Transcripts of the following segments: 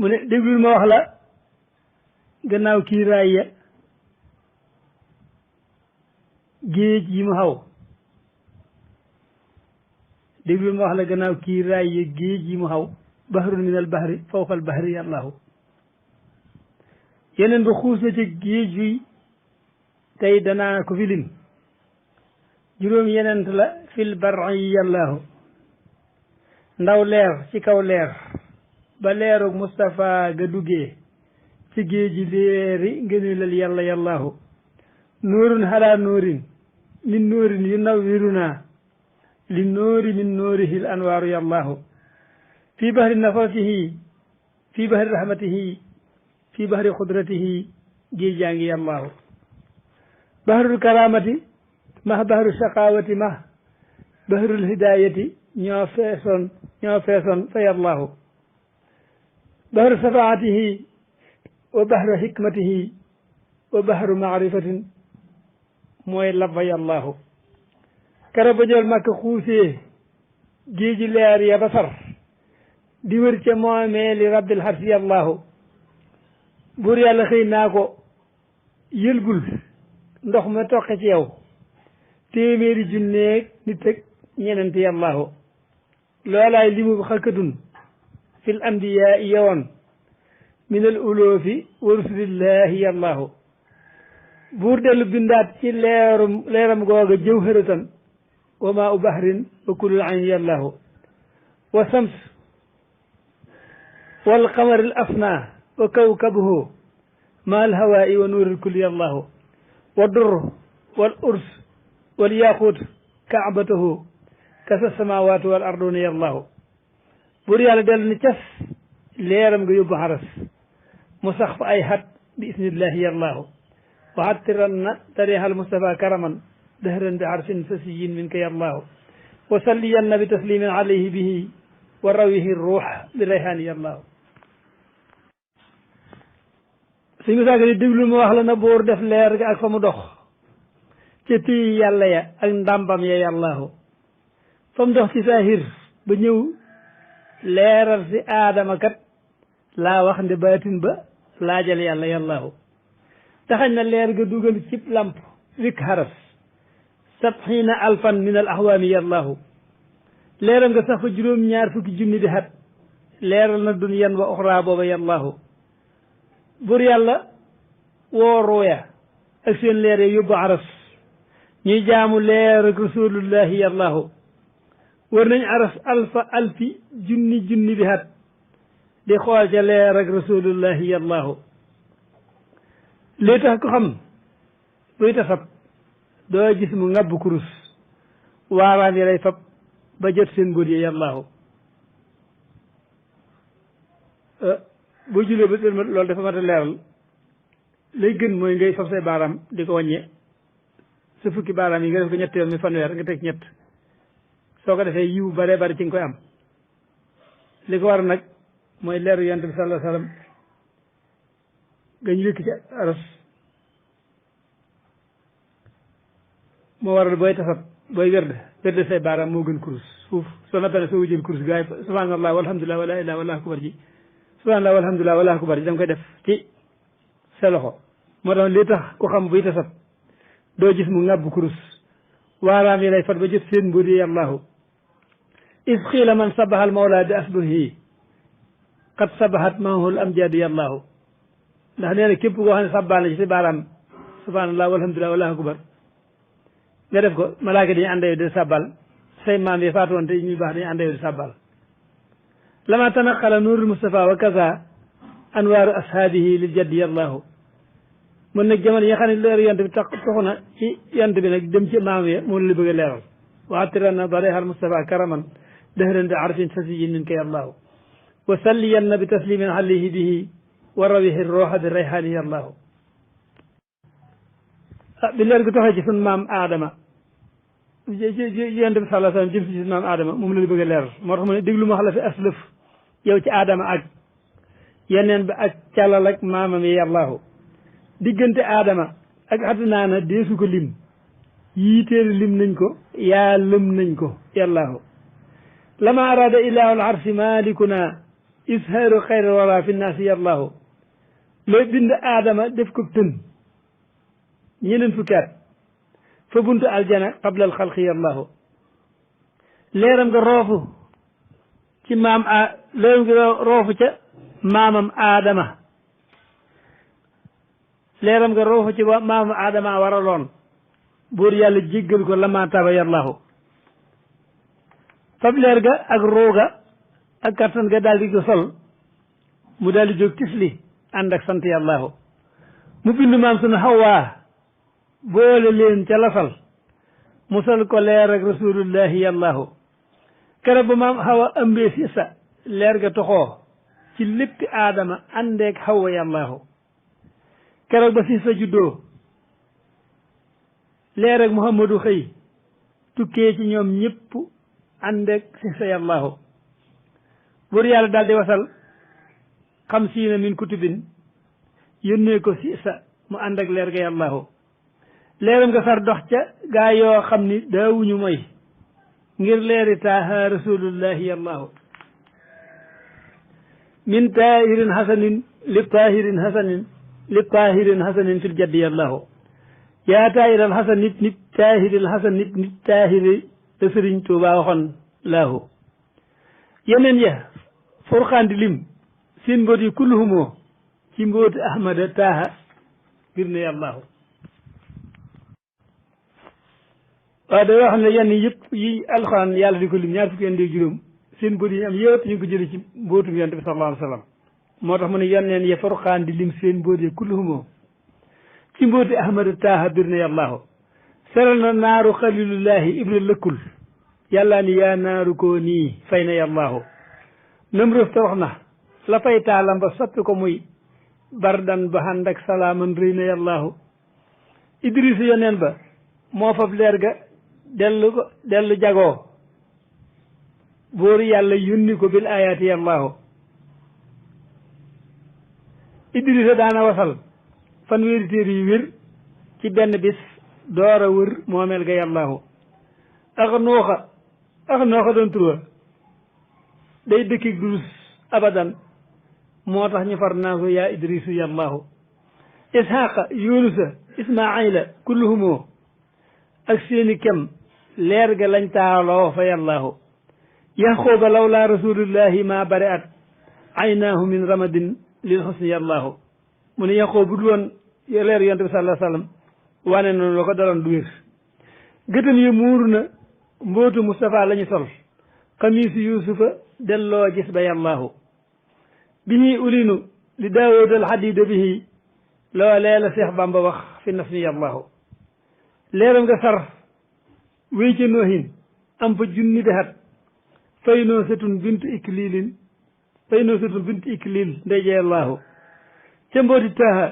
mu ne déglul ma wax la gannaaw kiiraay ya géej yi mu xaw déglul ma wax la gannaaw kiiraay ya géej yi mu xaw bahrun min al bahri fawqa al bahri yàllaahu yeneen ba xuus na ci géej wi tey danaa ko fi lim juróom yenent la fil bar'i yàllaahu ndaw leer ci kaw leer ba leerug Moustapha ga duggee ci géej ji leeri ngëneelal yàlla yàllaahu nuurun halaa nuurin min nuurin yu nawwirunaa li nuuri min nuurihil anwaaru yàllaahu fii bahri nafasihi fii bahri rahmatihi fii bahri xudratihi géej jaa ngi yàllaahu bahrul karamati mah bahru shaqawati mah bahrul hidayati ñoo feesoon fa yàllaahu bahru safaatihi wa bahru hikmatihi wa bahru maarifatin mooy labba yàllaahu kara ba jël màkk xuusee géeji leer ya ba far di wër ca moomee li rabbil harsi yàllaahu buur yàlla xëy naa ko yëlbul ndox ma toqe ci yow téeméeri junneeg nit ak ñenent yàllaahu loolaay limu xalkatun fil anbiyaa yowoon min al uloofi wa rusulillahi yàllaahu buur dellu bindaat ci leeram googa jawharatan wa maa u bahrin wa kullul ayn yàllaahu wa sams wal qamar al afna wa kawkabuhu ma al hawaa'i wa nuuril kulli yàllaahu wa dur wal urs wal yaaquut kaabatahu kasa samaawaatu wal arduna yàllaahu buur yàlla dellu ni cas leeram nga yóbbu xaras mu sax fa ay xat bi isnillahi yàllaahu wa xattiran na tariixal Mustafa karaman dahran bi arsin fasiyin min ka yàllaahu wa salliyan na bi taslimin alayhi bihi wa rawihi ruux bi rayhaani yàllaahu suñ mu saaka ni déglu ma wax la na buur def leer ga ak fa mu dox ca tuy yàlla ya ak ndàmbam ya yàllaahu fa mu dox ci saahir ba ñëw leeral si aadama kat laa wax nde baatin ba laajal yàlla yàllaahu taxañ na leer ga dugal cib lamp wik xaras sabxiina alfan min al ahwaami yàllaahu leeram nga sax fa juróom-ñaar fukki junni di xat leeral na dunyan wa oxra booba yàllaahu bur yàlla woo ruuya ak seen leer ya yóbbu aras ñuy jaamu leer ak rasulullahi yàllaahu war nañ aras alfi junni bi xat di xool ca leer ak rasulullahi yàllaahu lii tax ko xam buy tasab doo gis mu ŋàbb kurus waaraan yi lay fab ba jot seen mbóot yi yàllaahu boo julee ba loolu dafa mat a leeral lay gën mooy ngay fab say baaraam di ko wàññee sa fukki baaraam yi nga def ko ñett yoon mi fanweer nga teg ñett soo ko defee yiw bare bari ci nga koy am li ko war nag mooy leeru yonent bi sallallahu alayhi wa sallam nga ñu wékk ci aras moo waral booy tasab booy wérde say baaraam moo gën kurus fuuf soo nappee ne soo wujjël kurus gaay subhanallah walhamdulillah wala ilaha wala akbar ji subhanallah walhamdulillah wala akbar ji da nga koy def ci sa loxo moo tax li tax ku xam buy tasab doo gis mu ŋàbb kurus waaraam yi lay fat ba jot seen mbóot yi yàllaahu is xiila man sabahal mawla bi asbuhi qad sabahat mahul amjadu yàllaahu ndax nee na képp koo xam ne sabbal na ci si baaraam subhanallah walhamdulillah wala akbar nga def ko malaaka dañuy àndayo di sabbal say maam yi faatu woon te ñuy baax dañuy àndayo di sabbal lama tanaqala nuurul Mustafa wa kaza anwaaru ashaabihi lil jaddi yàllaahu mën nag jamono yi nga xam ne leeru yant bi taxu na ci yant bi nag dem ci maam ya moom la bëgg a leeral waatiran na barihal Mustafa karaman dahran bi arfin fasiyin min ka yàllaahu wa salliyan na bi taslimin alayhi bihi wa rawihi rooxa bi rayhaani yàllaahu bi leer gu taxee ci sun maam aadama yonent bi sallallahu alayhi wa sallam jëm si sun maam aadama moom la bëgg a leeral moo tax mu ne déglu ma wax la fi aslëf yow ci aadama ak yeneen ba ak càllal ak maamam yi yàllaahu diggante aadama ak adnaana deesu ko lim yii téere lim nañ ko yaa lëm nañ ko yàllaahu lama arada ilaahu al arsi malikuna ishaaru xayra wara fi naasi yallahu looy bind aadama def ko tën ñeneen fukki at fa buntu aljana qabla al xalqi yallahu leeram nga roofu ci leeram nga roofu ca maamam aadama leeram nga roofu ci maamam aadama waraloon buur yàlla jéggal ko lama taba yallahu fab leer ga ak rooga ak kattan ga daal di ko sol mu daal di jóg tifli ànd ak sant yàllaahu mu bind maam sunu Hawaa boole leen ca lasal mu sol ko leer ak rasulullahi yàllaahu keroog ba maam Hawa ëmbee si sa leer ga toxoo ci léppi aadama àndeek Hawa yàllaahu keroog ba si sa juddoo leer ak Muhammadu xëy tukkee ci ñoom ñëpp àndeek si sa yàllaahu buur yàlla daal di wasal xamsiina min kutubin yónnee ko si sa mu ànd ak leer ga yàllaahu leeram nga far dox ca gaa yoo xam ni daawuñu mooy ngir leeri taaha rasulullahi yàllaahu min taahirin hasanin li taahirin hasanin fil jaddi yàllaahu yaa taahiril hasan nit taahiril hasan nit taahiri la sëriñ Tuubaa waxoon laahu yeneen ya furqaan di lim seen mboot yi kulluhumoo ci mbooti ahmada taaha bir ne yàllaahu waaw da yoo xam ne yenn yëpp yi alxuraan yàlla di ko lim ñaar fukki indi juróom seen mboot yi am yëpp ñu ngi ko jële ci mbootum yonent bi sallallahu alayhi wa sallam moo tax mu ne yeneen ya furqaan di lim seen mboot yi kulluhumoo ci mbooti ahmada taaha bir ne yàllaahu seral na naaru xalilullahi ibnu lëkkul yàllaa ni yaa naaru koo nii fay na yàllaahu nam rëf torox na la fay taalam ba soppi ko muy bardan ba ànd ak salaaman rëy na yàllaahu idrisa yoneen ba moo fab leer ga dellu jagoo buur yàlla yónni ko bil ayaati yàllaahu idrisa daana wasal fanweeri téere yu wér ci benn bis door a wër moomeel ga yàllaahu ax nooxa doon turwa day dëkkig durus abadan moo tax ñu far naa ko yaa idrisu yàllaahu ishaqa yunusa ismaila kulluhumoo ak seeni kem leer ga lañ taaloo fa yàllaahu yaxooba lawlaa rasulullahi ma bari at aynaahu min ramadin lil xusni yàllaahu mu ne yaxoo bu dul woon leer yonte bi sallallahu alayhi wa sallam wane noonu la ko daloon du wér gëtam yi muuru na mbootu Moustapha la ñu sol xamiisu yusufa delloo gis ba yàllaahu bi ñuy ulinu li daawud al xadida bihi loolee la Seex Bamba wax fi naf ni yàllaahu leeram nga sar wéy ca noohin am fa junni bi xat fay noo setun bintu ikliil ndeyje yàllaahu ca mbooti taaha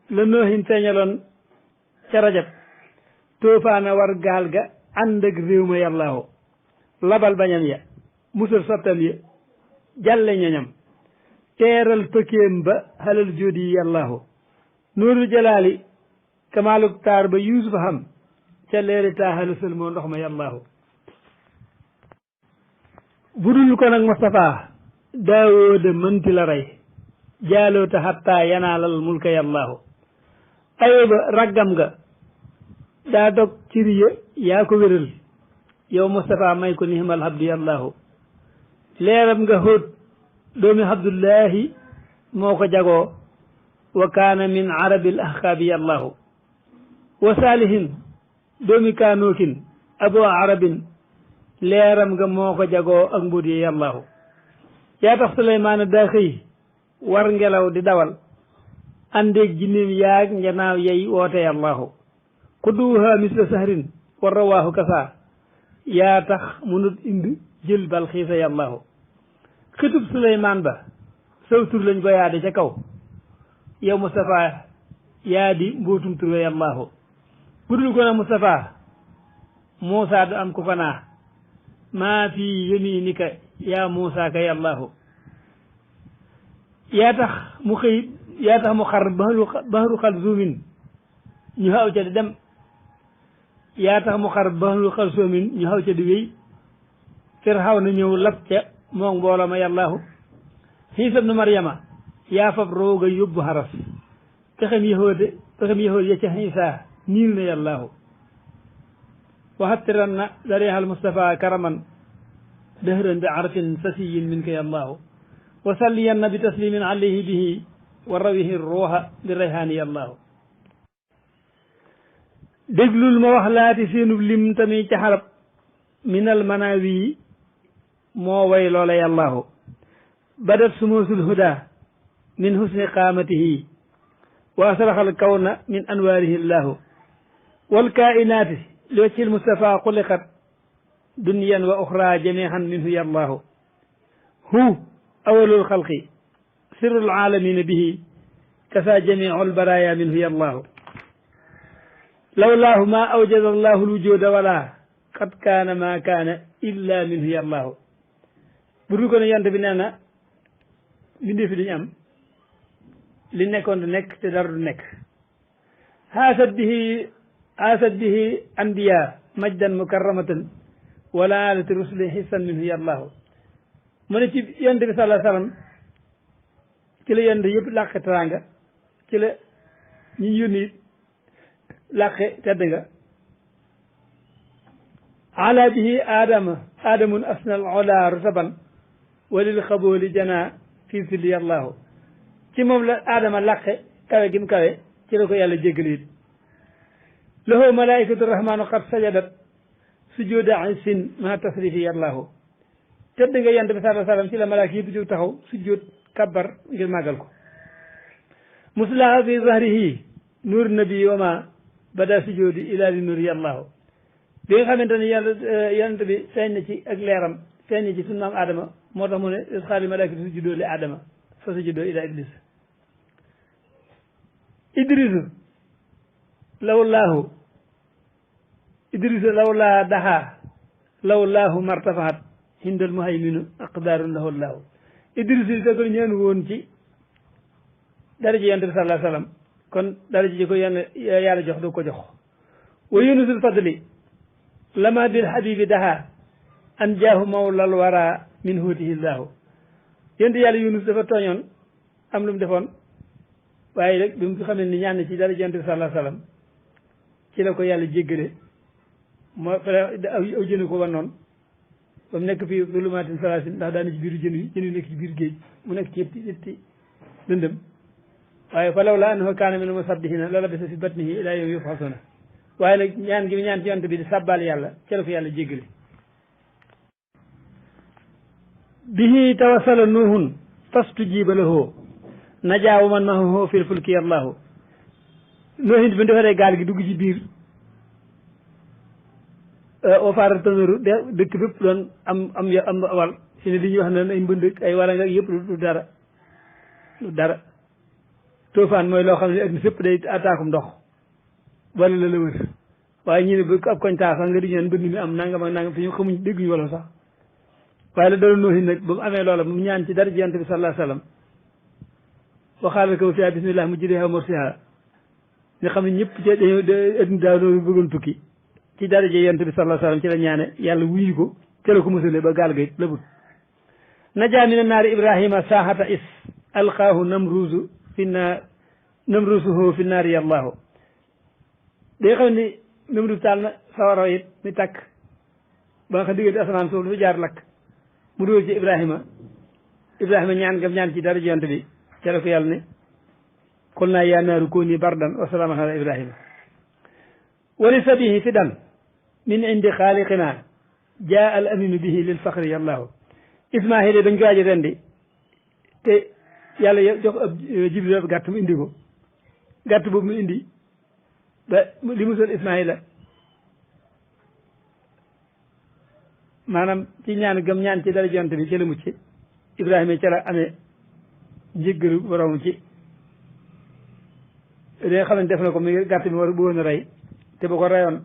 la noohin feeñaloon ca rajab toofaana war gaal ga ànd ak réew ma yàllaahu labal bañam ya musal sottam ya jàlle ñoñam teeral pëkkéem ba xalal jóodi yi yàllaahu nuuru jalaali kamaaluk taar ba yuusufa xam ca leeri taaxalu sël moo ndox ma yàllaahu budul ko nag Moustapha daawooda mënti la rey jaaloota xattaa yanaalal mulka yàllaahu ayuba raggam nga daa dog ciriya yaa ko wéral yow Moustapha may ko nihimal habdu yàllaahu leeram nga xóot doomi abdullahi moo ko jagoo wa kaana min arabil ahqaabi yàllaahu wa saalihin doomi kaanookin abo arabin leeram nga moo ko jagoo ak mbóot yi yàllaahu yaa tax suleymaana daa xëy war ngelaw di dawal àndeeg jinneem yaag njanaaw yey woote yàllaahu xudduwuha misla sahrin war rawaahu kasaa yaa tax munut indi jël bal xiisa yàllaahu xitub suleymaan ba saw tur lañ ko yaade ca kaw yow Moustapha yaa di mbootum tur yàllaahu budul ko na Moustapha Muusa du am ku ko naa maa fi yaminika yaa Muusa ka yàllaahu yaa tax mu xar bahru xalzumin ñu xaw ca di dem yaa tax mu xar bahru xalzumin ñu xaw ca di wéy Firawna ñëw lab ca moom mbooloo ma yàllaahu Iisa ibnu Maryama yaa fab rooga yóbbu xaras pexem yahood ya ca Iisa niil na yàllaahu waxattiran na dareexal Mustafa karaman dëhran bi arfin sasiyin min ka yàllaahu wa salliyan na bi taslimin alayhi bihi wa rawihi ruuxa bi rayhaani yàllaahu déglul ma wax laati seenub lim tamit ca xarab minal manaawi moo way loola yàllaahu badat sumuusul huda min husni qaamatihi wa asraxal kawna min anwaarihi llaahu wal kainaati li wajhil Mustafa xuliqat dunyan wa uxra jamihan minhu yallaahu hu awalul xalqi sirrul aalamina bihi kasa jamiul baraya minhu yallaahu lawlaahu ma awjada allahu lwujuda wala qad kaana ma kaana illa minhu yallaahu bu dul ko ne yonte bi nee na mbindee fi duñu am li nekkoon du nekk te dara du nekk haasat bihi anbiya majdan mukarramatan wala alati rusuli hissan minhu yallaahu mu ne ci yonte bi sallallahu alayhi wa sallam ci la yonte yëpp làqe teraanga ci la ñi yónni làqe tedd nga ala bihi aadamun asnal ola rutaban walil xabooli jana fii silli yallaahu ci moom la aadama làqe kawe gi mu kawe ci la ko yàlla jéggali it lahu malaikatu rahmanu qad sajadat sujuda isin ma tasrifi yallaahu tedd nga yonte bi sallallahu alayhi wa sallam ci la malaaka yëpp jóg taxaw sujjóot kabbar ngir màggal ko muslaha fi zahrihi nuur nabi wa ma bada sujudi ila li nuur yallaahu bi nga xamante ne yàlla yonent bi feeñ na ci ak leeram feeñ na ci sunu maam Adama moo tax mu ne xaali malaikatu sujudoo li Adama fa sujudoo ila iblis idrisu lawlaa daxaa lawlaahu martafaat hindal muhayminu aqdaarun lahu llahu idrisu yi ko ñeen woon ci daraja yonent bi sallallahu alayhi wa sallam kon daraja ji ko yàlla jox du ko jox wa yunusul fadli lama bil habibi daxaa an jaahu mawlal wara min huutihi llahu yonent yàlla yunus dafa tooñoon am lu mu defoon waaye rek bi mu xamee ni ñaan ci daraja yonent bi sallallahu alayhi wa sallam ci la ko yàlla jéggale moo aw jënu ko wan noonu ba mu nekk fii zulumaatin salaasin ndax daana ci biiru jën yu nekk ci biir géej mu nekk ci yetti lëndëm waaye fa law la annahu kaana mina musabbihina la labisa fi batnihi ilaa yawmi yub'asuuna waaye nag ñaan gi mu ñaan ci yonent bi di sàbbaal yàlla ci la ko yàlla jéggale bihi tawassala nuuhun fastujiba lahu najaa wa man ma'ahu fil fulki yallaahu noohin bi mu defaree gaal gi dugg ci biir ofaara tënëru dëkk bépp doon am wal si ne li ñuy wax ne ay mbëndëk ay wala nga yëpp du dara toofaan mooy loo xam ne ak ni fépp day ataakum ndox wala la wër waaye ñu ne ba ab koñ taasa nga di ñaan mbënd mi am nangam ak nangam te ñu xamuñ dégguñu wala sax waaye la dara noohin nag ba mu amee loola mu ñaan ci dara yonent bi sallallahu alayhi wa sallam waxaala ko fiha bismillah mujriha mursiha nga xam ne ñëpp ci dañoo adduna daaw doon bëggoon tukki ci daraja yonent bi sallallahu alayhi wa sallam ci la ñaane yàlla wuyu ko ca la ko mësale ba gaal ga it labut najaa mina naari ibrahima saaxata is alqaahu namrusuhu fi naari yallaahu day xam ni namrus taal na sawara it mi takk ba nga xam diggante asamaan suuf dafa jaar lakk mu dóor ci ibrahima ñaan ngam ñaan ci daraja yonent bi ca la ko yàlla ne qul naa yaa naaru kuuni bardan wa salaaman ala ibrahima wali sabihi fidan min indi xaaliqina jaa al aminu bihi lil faxri yallaahu ismaahil dañ ko aji rendi te yàlla jox ab jibril ab gàtt mu indi ko gàtt boobu mu indi ba li musal ismaahila maanaam ci ñaan gëm ñaan ci dara jonte bi ci la mucc ibrahima ca la amee njéggalu borom ci li nga xam ne def na ko mi gàtt bi war bëggoon a rey te ba ko reyoon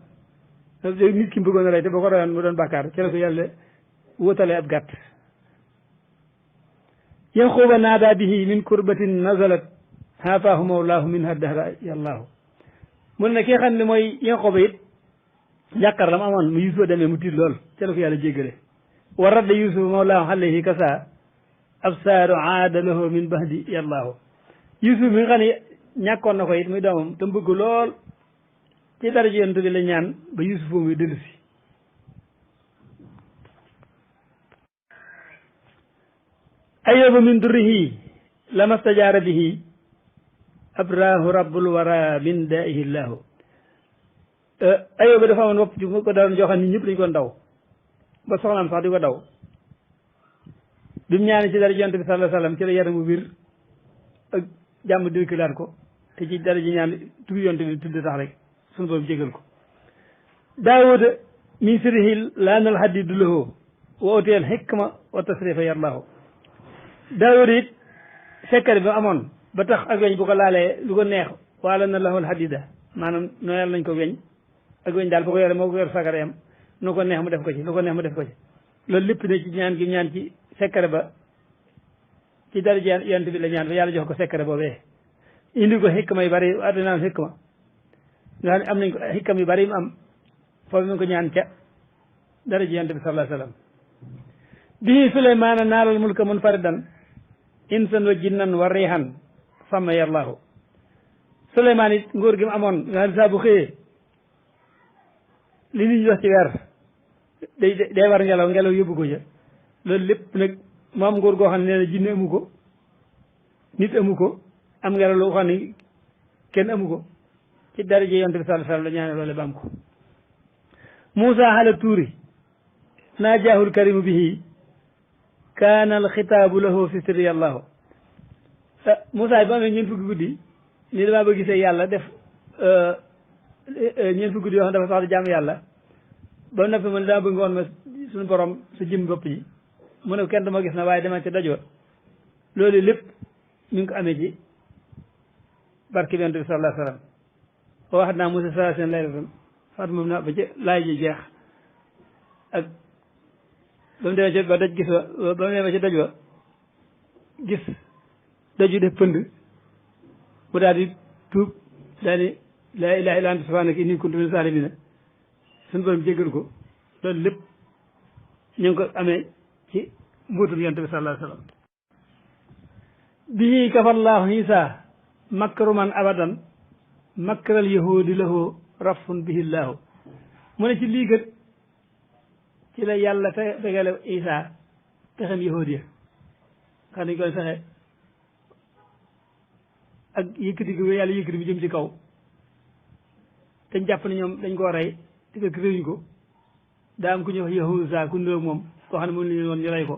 nit ki bëggoon a rey te ba ko reyoon mu doon bàkkaar ci la ko yàlla wóotale ab gàtt yanquba naada bihi min kurbatin nazalat haafaahu mawlaahu minha dahra yallaahu mun ne ki nga xam ne mooy yanquba it jàkkaar la mu amoon mu yusufa demee mu tiit lool ci la ko yàlla jéggale wa radda yusufa mawlaahu alayhi kasa absaaru aada lahu min bahdi yallaahu Yusuf mi nga xam ne ñàkkoon na ko it muy doomam te bëgg lool ci dara ji yonent bi la ñaan ba Yusuf muy dellu si ayyuba min durrihi lama stajaara bihi abrahu rabbul wara min daihi llahu ayyuba dafa amoon wopp ci ko daan joo xam ne ñëpp dañu ko daw ba soxnaam sax di ko daw bi mu ñaani ci dara ji yonent bi sallallahu alayhi wa sallam ci la yaramu wir ak jàmm dirkilaat ko te ci dara ji ñaan tudd yonent bi tudd tax rek suñu boobu jégal ko daawuda min sirrihi laanal hadidu lahu wa utiyal hikma wa tasrifa yarlahu daawuda it sekkari bi amoon ba tax ak weñ bu ko laalee lu ko neex waala na lahul hadida maanaam nooyal nañ ko weñ ak weñ daal bu ko yore moo ko yor sagara yam nu ko neex mu def ko ci lu ko neex mu def ko ci loolu lépp ne ci ñaan gi ñaan ci sekkare ba ci dara ji yonent bi la ñaan ba yàlla jox ko sekkare boobee indi ko xikma yu bari addinaam xikma nga xam ne am nañ ko xikam yu bari mu am foofu ñu ko ñaan ca dara ji yonent bi sallallahu alayhi wa sallam bihi suleymaana naalal mulka munfaridan insan wa jinnan wa rihan sama yallahu suleymaan it nguur gi mu amoon nga xam ne saa bu xëyee li nit ñi wax ci weer day war ngelaw yóbbu ko ca loolu lépp nag mu am nguur goo xam ne nee na jinne amu ko nit amu ko am ngelaw loo xam ne kenn amu ko ci daraja yonent bi sallallahu alayhi wa sallam la ñaane loole ba am ko Muusa ala tuuri naajaahul karimu bihi kaana al xitaabu lahu fi sirri allahu Muusa ba amee ñeent fukki guddi ni damaa ba gisee yàlla def ñeent fukki guddi yoo xam dafa sax di jaamu yàlla ba noppi mu ne dama bëgg nga woon ma suñu borom sa jëm bopp ji mu ne kenn dama gis na waaye dama ci dajoo loolu lépp mi ngi ko amee ci barke bi yonent bi sallallahu alayhi wa sallam ba wax naa Muusa sallallahu alayhi wa sallam faat moom na ba ci laay ji jeex ak ba mu demee ci ba daj gis wa ba mu demee ci daj wa gis daju def pënd mu daal di tuub daal di laa ilaaha illa anta subhaanaka inni kuntu mina zaalimiin suñu borom jéggal ko loolu lépp ñu ngi ko amee ci mbuutum yonent bi sallallahu alayhi wa sallam bihi kafallaahu Iisaa makruman abadan makral yahudi lahu rafun bihi llaahu mu ne ci lii kat ci la yàlla fegale Iisaa pexem yahudi ya xam nañ koy fexe ak yëkkati ko yàlla yëkkati bi jëm ci kaw te jàpp ne ñoom dañ koo rey te fekk réewuñ ko daa am ku ñuy wax Yahuza ku ndóog moom koo xam ne moom la ñu woon ñu rey ko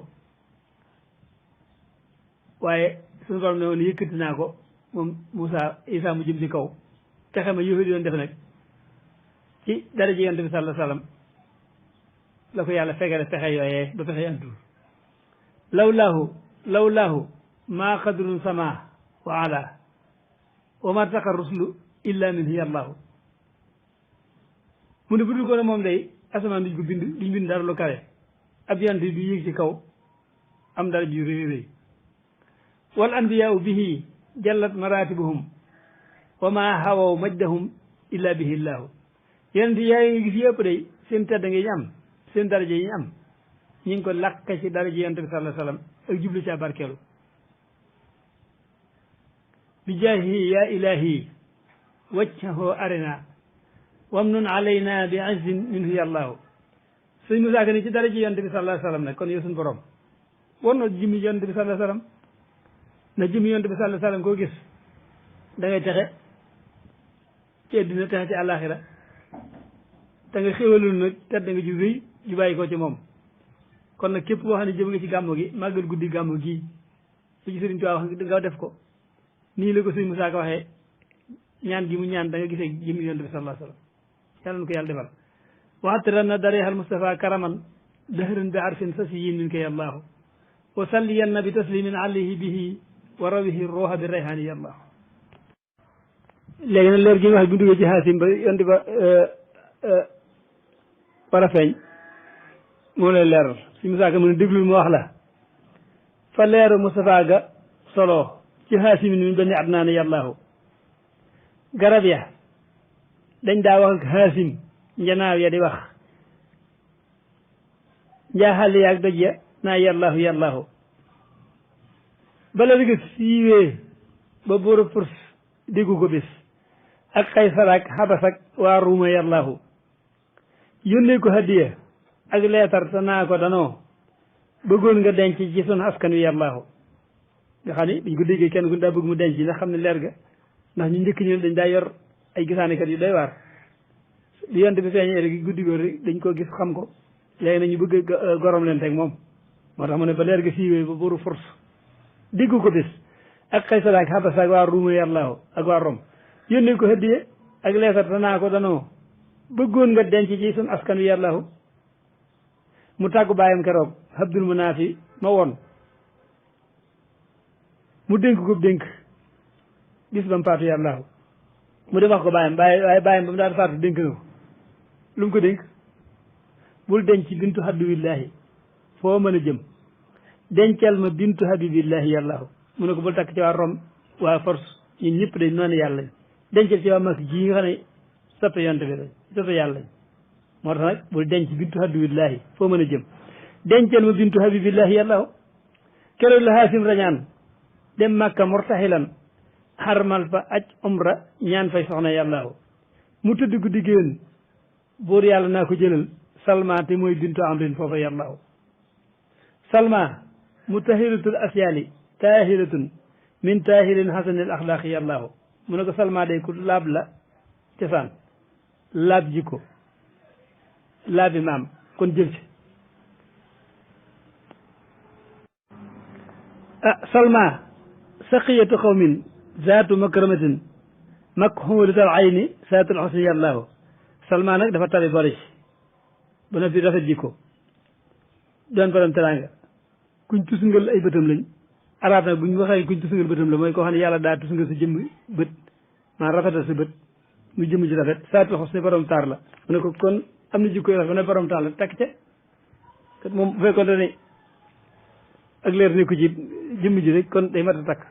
waaye suñu borom ne woon yëkkati naa ko moom Moussa Isa mu jëm ci kaw pexe ma yahudi doon def nag ci dara ji yonent bi sallallahu alayhi wa sallam la ko yàlla fegale pexe yooyee ba pexe antu lawlaahu maa qadrun sama wa ala wa ma taqa ruslu illa min hiya allahu mu ne bu dul ko ne moom day asamaan duñ ko bind dara lu kawe ab yonent du yéeg ci kaw am dara ju rëy rëy wal anbiyaau bihi jallat maratibuhum wa ma hawaw majdahum illa bihi llahu yonent yaa ngi gis yëpp day seen tedd nga ñu am seen daraja yi ñu am ñu ngi ko làkk ci daraja yonent bi sallallahu alayhi wa sallam ak jublu ci barkeelu bi jaahi ya ilahi wajhahu arina wamnun alayna bi azin minhu yallahu sëñ Musaa Ka ni ci daraja yonent bi sallallahu alayhi wa sallam nag kon yow suñu borom war na jëmmi yonent bi sallallahu alayhi wa sallam na jëmmi yonent bi sallallahu alayhi wa sallam koo gis da ngay texe ci àddina texe ci àllaaxira te nga xéwalul nag tedd nga ju rëy ju bàyyi ko ci moom kon nag képp koo xam ne jëm nga ci gàmmu gi màggal guddi gàmmu gii su ci Sëriñ Tuubaa wax nga def ko nii la ko sëñ Musaa Ka waxee ñaan gi mu ñaan da nga gisee jëmmi yonent bi sallallahu alayhi wa sallam yàlla na ko yàlla defal waxtiran na darihal Mustafa karaman dahrin bi harfin sasiyin min kay allahu wa salliyan na bi taslimin alayhi bihi wa rawihi ruuha bi rayhaani yallahu léegi nag leer gi nga wax bi duggee ci xaasim ba yonent ba war a feeñ moo lay leeral si Musaa Ka mu ne déglul mu wax la fa leeru Mustafa ga solo ci xaasimin min bani adnaana yallahu garab ya dañ daa wax ak xaasim njanaaw ya di wax njaaxal yaag doj ya naa yallahu yallahu bala dëgg siiwee ba buuru Furs déggu ko bis ak Xaysar ak Xabas ak waa Ruuma yàllaahu yónnee ko hadiya ak leetar te naa ko danoo bëggoon nga denc ci sunu askan wi yàllaahu nga xam ne biñ ko déggee kenn ku daa bëgg mu denc ndax xam ne leer ga ndax ñu njëkk ñu dañ daa yor ay gisaanekat yu doy waar di yonte bi feeñee rek guddi góor rek dañ ko gis xam ko léegi nag ñu bëgg gorom leen teg moom moo tax mu ne ba leer ga siiwee ba buuru Furs déggu ko bis ak Xaysar ak Xabas ak waa Ruuma yàllaahu ak waa Rom yónnee ko hadiya ak leetar te naa ko danoo bëggoon nga denc ci sunu askan wi yàllaahu mu tàggu bàyyam keroog Abdul Munaafi ma woon mu dénk ko dénk bis ba mu faatu yàllaahu mu dem wax ko bàyyam waaye bàyyam ba mu daan faatu dénk na ko lu mu ko dénk bul denc bintu habibillahi foo mën a jëm dencal ma bintu habibillahi yàllaahu mu ne ko bul takk ci waa Rom waa Force ñun ñëpp dañ noonu yàlla dencal ci waa Makka ji nga xam ne soppe yonte bi lañ soppe yàlla moo tax nag bul denc bintu habibillahi foo mën a jëm dencal ma bintu habibillahi yàllaahu keroog la Haasim rañaan dem Makka murtaxilan xarmal fa aj umra ñaan fay soxna yàllaahu mu tëdd guddi géwén buur yàlla naa ko jëlal Salma te mooy bintu amrin foofa yàllaahu Salma mutahiratul asyaali taahiratun min taahirin hasanil axlaaqi yàllaahu mu ne ko Salma day ku laab la cosaan laab jikko laabi maam kon jël ci Salma saqiyatu xawmin zaatu makramatin makxuulatal ayni zaatul xusni yàllaahu Salma nag dafa tabi bari ba na fi rafet jikko doon borom teraanga kuñ tusungal ay bëtam lañ arab nag bu ñu waxee kuñ tusungal bëtam la mooy koo xam ne yàlla daa tusungal sa jëmm bët maa rafetal sa bët mu jëmm ji rafet zaatul xusni borom taar la mu ne ko kon am na jikko yu rafet ba ne borom taar la takk ca kat moom bu fekkoon ne ak leer nekku ci jëmm ji rek kon day mat a takk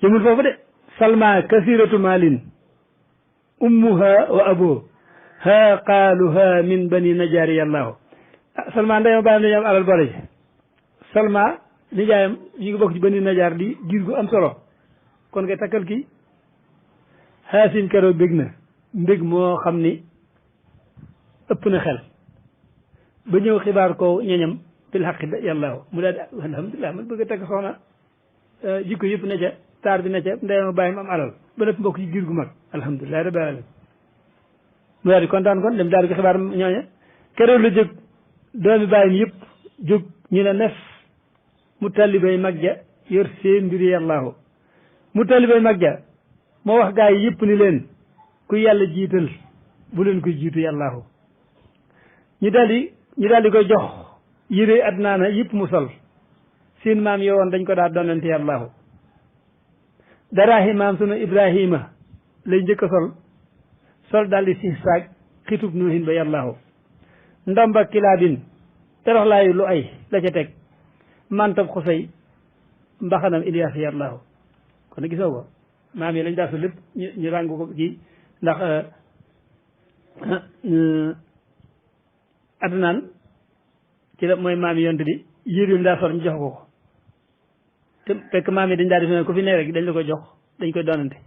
jëmul foofu de Salma kasiratu maalin ummuha wa abo ha qaaluha min bani najaari yàllaahu Salma ndeyam bàyyam dañu am alal boole ci Salma nijaayam ñu ngi bokk ci bani najaar di giir gu am solo kon nga takkal kii Haasim keroog bég na mbég moo xam ni ëpp na xel ba ñëw xibaar ko ñeñam bil xaqi yàllaahu mu daal di alhamdulilah man bëgg a takk soxna jikko yëpp ne ca taar bi ne ca ndeyam bàyyam am alal ba nëpp mbokk ci giir gu mag alhamdulilah rabbil alamin mu daal di kontaan kon dem daal di ko xibaar ñooña keroog la jóg doomi bàyyam yëpp jóg ñu ne nef mu talibay mag ja yor seen mbiri yàllaahu mu talibay mag ja moo wax gaa yi yëpp ni leen ku yàlla jiital bu leen ko jiitu yàllaahu ñu daal di koy jox yére adnaana yëpp mu sol seen maam yowoon dañ ko daa donante yàllaahu daraahi maam sunu Ibrahima lay njëkk a sol daal di si saag xitub nuuhin ba yàllaahu ndomba kilaabin toroxlaayu lu ay la ca teg mantab xusay mbaxanam Iliyaas yàllaahu kon gisoo ko maam yi lañ daa sol lépp ñu ràng ko kii ndax adnaan ci la mooy maam yi yonte bi yére yu daa sol ñu jox ko te fekk maam yi dañ daa def ne ku fi ne rek dañ la koy jox dañ koy doonante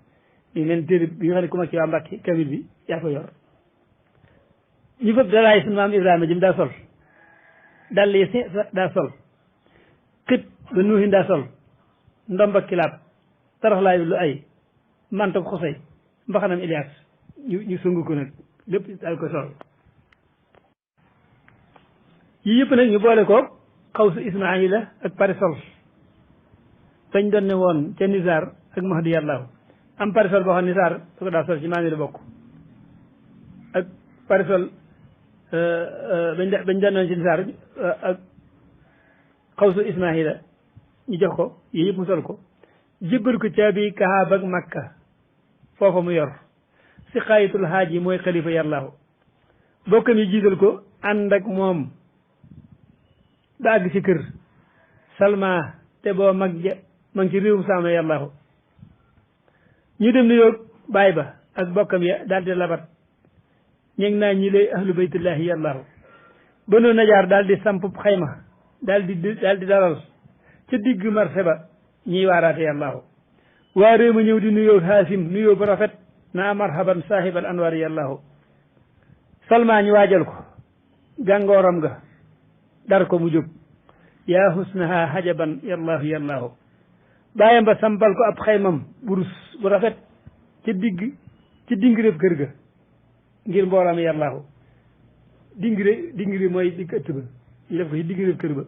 ñu leen téere bi nga xam ne ku mag ci waa Mbàkke kamil bi yaa ko yor ñu fëpp daraay suñu maam Ibrahima jëm daa sol dal yi si daa sol xit ba nuuhin daa sol ndomba kilaab taraxlaayu lu ay mantab xosay mbaxanam Iliyaas ñu sungu ko nag lépp daal koy sol yii yëpp nag ñu boole ko xawsu Ismaayila ak parisol fañ doon ne woon ca Nisaar ak Mahdi yàllaahu am parisol boo xam ne Nisaar su ko daa sol ci maam yi la bokk ak parisol bañ doon ne woon ci Nisaar ak xawsu Ismaayila ñu jox ko yii yëpp mu sol ko jébbal ko caabi Kaaba ak Makka foofa mu yor si xaayitul haaj yi mooy xalifa yàllaahu bokkam yi jiital ko ànd ak moom ba àgg ci kër Salma te boo mag ja ma ngi ci réewum saama yàllaahu ñu dem ni yoog baay ba ak bokkam ya daal di labat ñu ngi naa ñi lay ahlu baytullahi yàllaahu Banu Najaar daal di samp xayma daal di dalal ca digg marché ba ñiy waaraate yàllaahu waa réew ma ñëw di nuyoo haasim nuyoo bu rafet naa marhaban saahibal anwaar yàllaahu Salma ñu waajal ko gàngooram ga dar ko mu jóg yaa husnaha hajaban yàllaahu yàllaahu bàyyam ba sampal ko ab xaymam burus bu rafet ci dingireb kër ga ngir mbooloo mi yàllaahu dingire mooy digg ëtt ba ñu def ko ci dingireb kër ba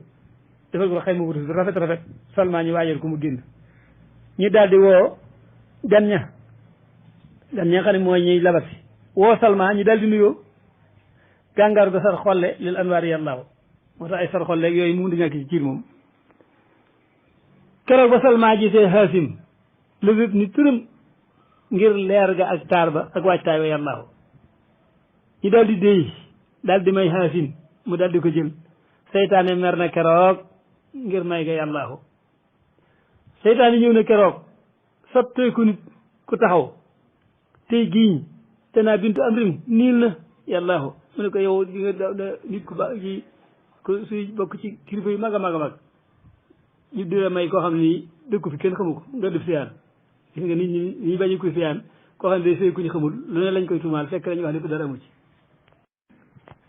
defal ko xayma burus bu rafet Salma ñu waajal ko mu génn ñu daal di woo gan ña xam ne mooy ñuy labati woo Salma ñu daal di nuyoo gàngaar ga sar xolle lil anwaar yàllaahu moo tax ay sar xolle yooyu mu di ñàkk ci ciir moom keroog ba Salma gisee haasim la wépp ni turam ngir leer ga ak taar ba ak waajtaay wa yàllaahu ñu daal di déy daal di may haasim mu daal di ko jël seytaane mer na keroog ngir may ga yàllaahu seytaane ñëw na keroog sotteeku nit ku taxaw tey giiñ te naa bintu amrim niil na yàllaahu mu ne ko yow di nga nit ku ba ci ku suy bokk ci kilifa yu mag a mag a mag ñu dina may koo xam ni dëkku fi kenn xamu ko nga def siyaan gis nga nit ñi bañu ko siyaan koo xam ne day sëy ku ñu xamul lu ne lañ koy tuumaal fekk lañu wax ne ko dara amu ci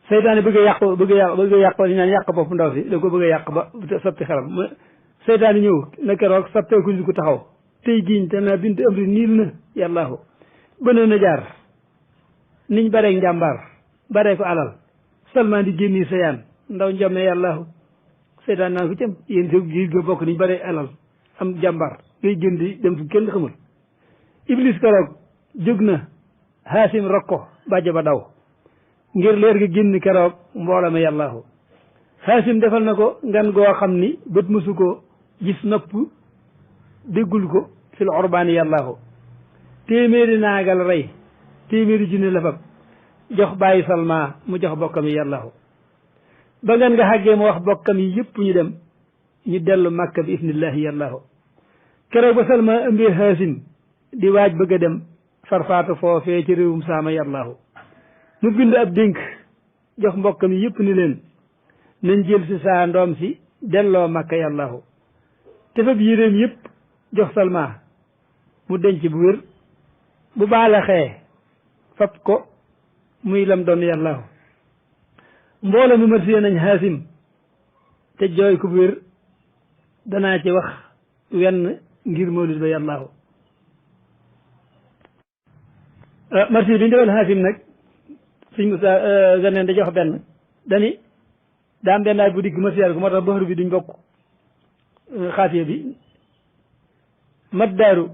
seytaane bëgg a yàq li naan yàq bopp ndaw si da ko bëgg a yàq ba soppi xelam seytaane ñëw na keroog soppeeku nit ku taxaw tey giiñ te naa bintu amri niil na yàllaahu bëna na jaar niñ bareeg njàmbaar baree ko alal Salma di génni sayaan ndaw njom ne yàllaahu seytaan naan ko cam yéen sa gi ga bokk niñ baree alal am jàmbaar ngay gën di dem fu kenn xamul iblis keroog jóg na haasim rok ko bàjjo ba daw ngir leer ga génn keroog mbooloo ma yàllaahu haasim defal na ko ngan goo xam ni bët mësu ko gis nopp déggul ko fil urbaani yàllaahu téeméeri naagal rey téeméeri junne la fab jox bàyyi Salma mu jox bokkam yi yàllaahu ba ngeen nga xàggee mu wax bokkam yi yëpp ñu dem ñu dellu Makka bi isnillahi yàllaahu keroog ba Salma ëmbee haasim di waaj bëgg a dem farfaatu foofee ci réewum saama yàllaahu mu bind ab dénk jox mbokkam yi yëpp ni leen nañ jël si saa ndoom si delloo Makka yàllaahu te fab yéreem yëpp jox Salma mu denc bu wér bu baalaxee fab ko muy lam doon yàllaahu mbooloo mi marsiye nañ haasim te jooy ko bu wér danaa ci wax wenn ngir mawlid ba yàllaahu marsiye bi ñu defal haasim nag suñ Musaa ganeen da jox benn dani daam benn naaj bu digg marsiyaal ko moo tax baxaru bi duñ bokk xaafiya bi mat daaru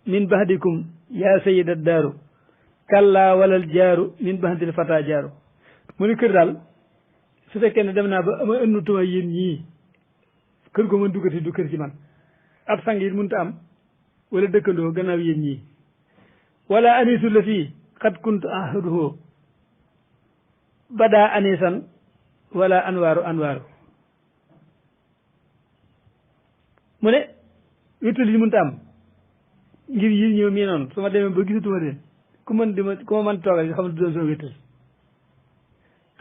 min bahdikum yaa sayida daaru kalla walal jaaru min bahdil fata jaaru mu ni kër daal su fekkee ne dem naa ba ama ënnutuma yéen ñii kër ko mën duggati du kër ci man ab sang yi mënta am wala dëkkandoo gannaaw yéen ñii wala anisu la fii xat kuntu ahaduhu bada anisan wala anwaaru mu ne wéttal yi mënta am ngir yi ñëw mii noonu su ma demee ba gisatuma leen ku ma mën toogal xam ne du doon soo wéttal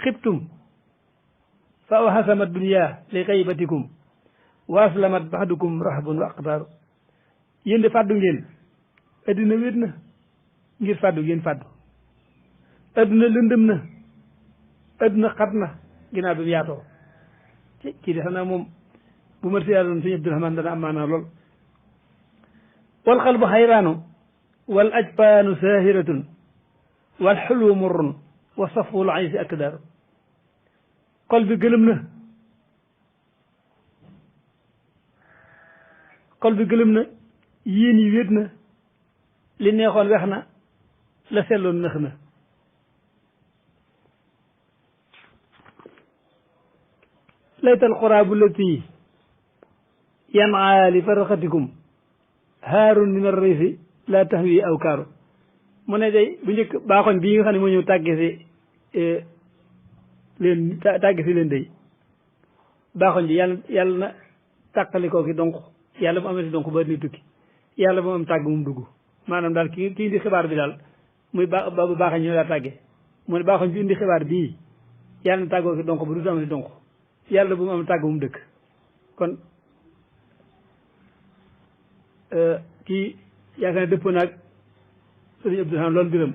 xibtum fa awhasamat dunya li xaybatikum wa aslamat baxdukum rahbun wa aqtaaru yéen de fàddu ngeen adduna wét na ngir fàddu ngeen fàddu adduna lëndëm na adduna xat na ginnaaw bi mu yaatoo kii de xanaa moom bu ma siyaaloon sëñ Abdurahmaan dana am maanaa lool wal qalbu xayraanu wal ajfaanu saahiratun wal xulwu murrun wa safwul aysi akdaaru xol bi gëlëm na yéen yi wéet na li neexoon wex na la selloon nëx na laytal xuraabu lati yanaa li farxatikum haarun min arraysi la tahwi awkaaru mu ne day bu njëkk baaxoñ bii nga xam ne moo ñëw tàgge si leen day baaxoñ bi yàlla na tàqalikoo ki donc yàlla mu amati donc ba ni tukki yàlla mu am tàgg mum dugg maanaam daal ki indi xibaar bi daal muy baaxoñ ñoo daa tàgge mu ne baaxoñ bi indi xibaar bii yàlla na tàggoo ki donc ba du amati donc yàlla bu mu am tàgg mum dëkk kon kii yaakaar ne dëppoo naag sëriñ Abdourahmane loolu biram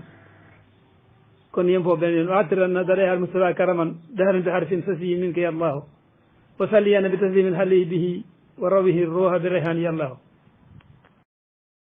kon yem foofu benn yoon waatiran na dareexal Mustafa karaman daharan bi harfin sasi min ka yallahu wa salliyanna bi taslimin xalihi bihi wa rawihi ruuha bi rayhan yallahu